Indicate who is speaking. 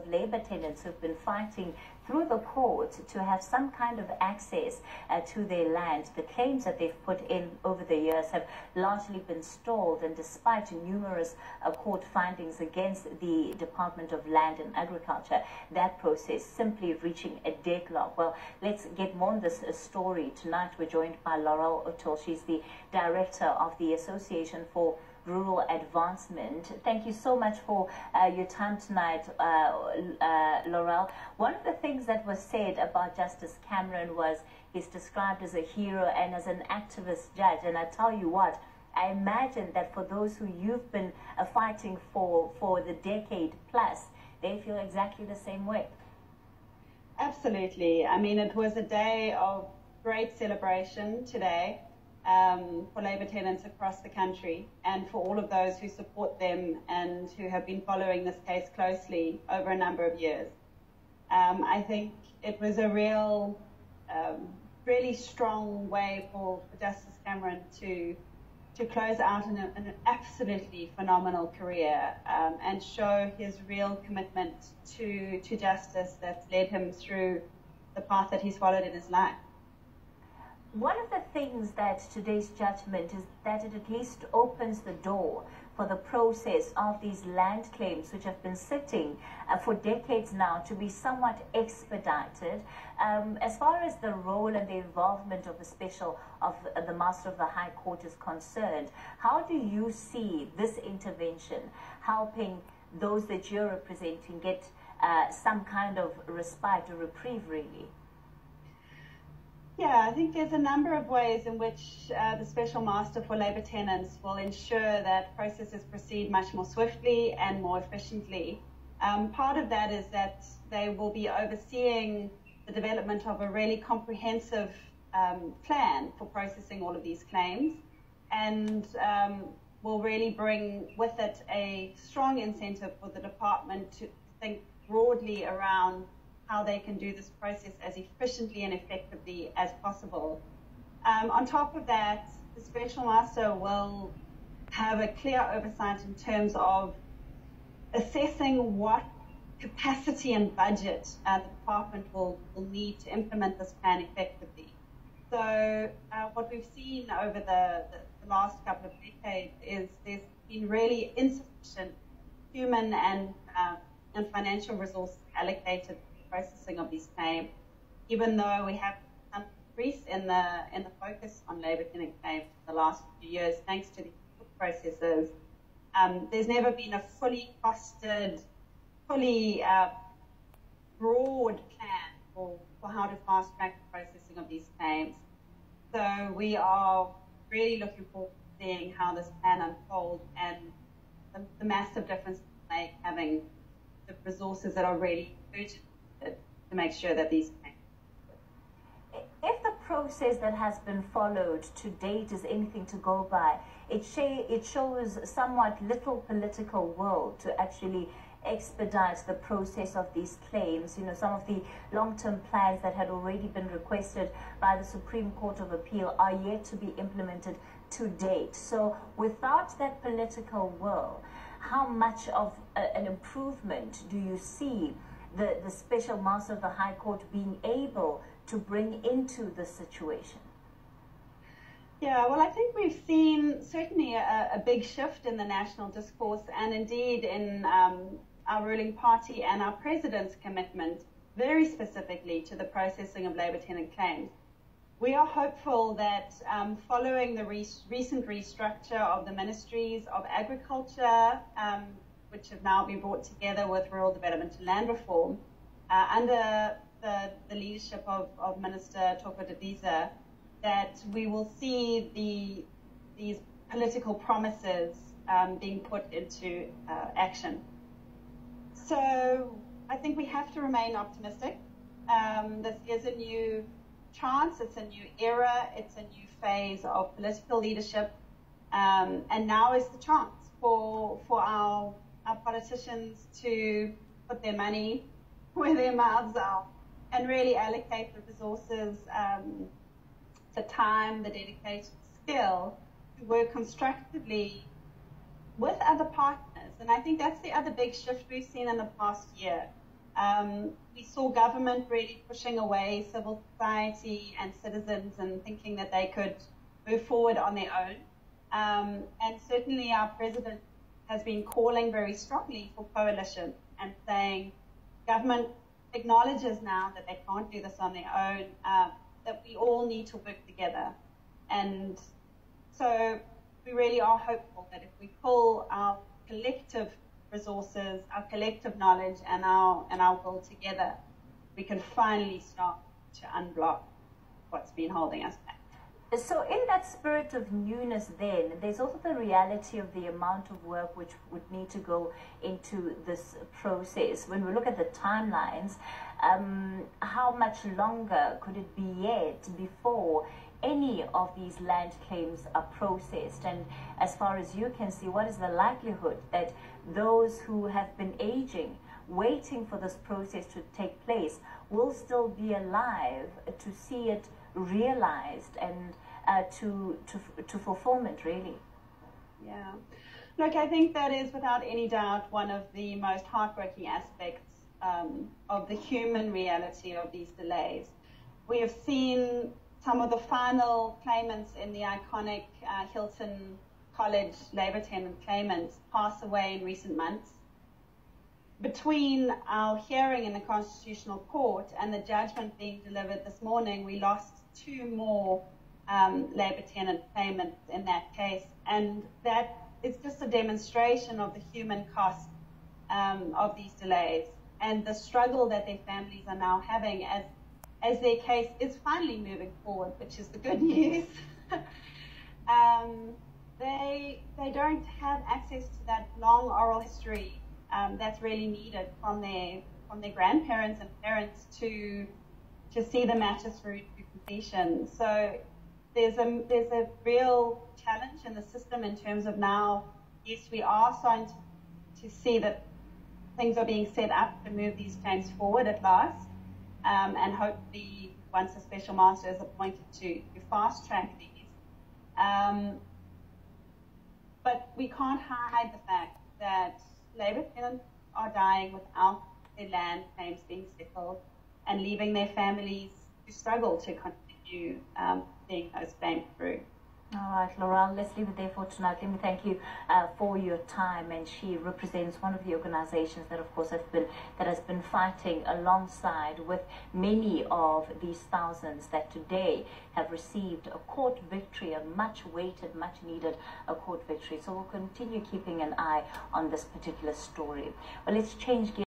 Speaker 1: labor tenants who've been fighting through the court to have some kind of access to their land. The claims that they've put in over the years have largely been stalled, and despite numerous court findings against the Department of Land and Agriculture, that process simply reaching a deadlock. Well, let's get more on this story. Tonight we're joined by Laurel O'Toole. She's the director of the Association for Rural Advancement. Thank you so much for your time tonight, Laurel. One of the things that was said about Justice Cameron was he's described as a hero and as an activist judge. And I tell you what, I imagine that for those who you've been fighting for the decade plus, they feel exactly the same way.
Speaker 2: Absolutely. I mean, it was a day of great celebration today. For labour tenants across the country, and for all of those who support them and who have been following this case closely over a number of years. I think it was a really strong way for Justice Cameron to close out an absolutely phenomenal career and show his real commitment to justice that's led him through the path that he's followed in his life.
Speaker 1: One of the things that today's judgment is that it at least opens the door for the process of these land claims, which have been sitting for decades now, to be somewhat expedited. As far as the role and the involvement of the Master of the High Court is concerned, how do you see this intervention helping those that you're representing get some kind of respite or reprieve, really?
Speaker 2: Yeah, I think there's a number of ways in which the Special Master for Labour Tenants will ensure that processes proceed much more swiftly and more efficiently. Part of that is that they will be overseeing the development of a really comprehensive plan for processing all of these claims, and will really bring with it a strong incentive for the department to think broadly around how they can do this process as efficiently and effectively as possible. On top of that, the Special Master will have a clear oversight in terms of assessing what capacity and budget the department will need to implement this plan effectively. So what we've seen over the last couple of decades is there's been really insufficient human and financial resources allocated processing of these claims, even though we have some increase in the focus on labour tenant claims in the last few years, thanks to the processes. There's never been a fully costed, fully broad plan for how to fast track the processing of these claims. So we are really looking forward to seeing how this plan unfolds and the massive difference it will make having the resources that are really urgent to make sure that these claims.
Speaker 1: If the process that has been followed to date is anything to go by, it shows somewhat little political will to actually expedite the process of these claims. You know, some of the long-term plans that had already been requested by the Supreme Court of Appeal are yet to be implemented to date. So without that political will, how much of an improvement do you see the Special Master of the High Court being able to bring into the situation?
Speaker 2: Yeah, well, I think we've seen certainly a big shift in the national discourse, and indeed in our ruling party and our president's commitment very specifically to the processing of labour tenant claims. We are hopeful that following the recent restructure of the ministries of agriculture, which have now been brought together with rural development and land reform, under the leadership of Minister Toko Didiza, that we will see these political promises being put into action. So I think we have to remain optimistic. This is a new chance, it's a new era, it's a new phase of political leadership, and now is the chance for our politicians to put their money where their mouths are and really allocate the resources, the time, the dedication, skill to work constructively with other partners. And I think that's the other big shift we've seen in the past year. We saw government really pushing away civil society and citizens and thinking that they could move forward on their own. And certainly our president has been calling very strongly for coalition and saying government acknowledges now that they can't do this on their own, that we all need to work together. And so we really are hopeful that if we pull our collective resources, our collective knowledge, and our will together, we can finally start to unblock what's been holding us back.
Speaker 1: So in that spirit of newness then, there's also the reality of the amount of work which would need to go into this process. When we look at the timelines, how much longer could it be yet before any of these land claims are processed? And as far as you can see, what is the likelihood that those who have been aging, waiting for this process to take place, will still be alive to see it realized and to fulfillment, really?
Speaker 2: Yeah. Look, I think that is without any doubt one of the most heartbreaking aspects of the human reality of these delays. We have seen some of the final claimants in the iconic Hilton College Labour tenant claimants pass away in recent months. Between our hearing in the Constitutional Court and the judgment being delivered this morning, we lost 2 more Labour tenant claimants in that case. And that is just a demonstration of the human cost of these delays and the struggle that their families are now having as their case is finally moving forward, which is the good news. They don't have access to that long oral history that's really needed from their grandparents and parents to see the matter through to completion. So there's a real challenge in the system in terms of now, yes, we are starting to see that things are being set up to move these claims forward at last, and hopefully once a special master is appointed to fast track these. But we can't hide the fact that Labour tenants are dying without their land claims being settled and leaving their families to struggle to continue seeing those claims through.
Speaker 1: All right, Laurel, let's leave it there for tonight. Let me thank you for your time. And she represents one of the organizations that, of course, has been fighting alongside with many of these thousands that today have received a court victory, a much awaited, much needed court victory. So we'll continue keeping an eye on this particular story. But let's change gears.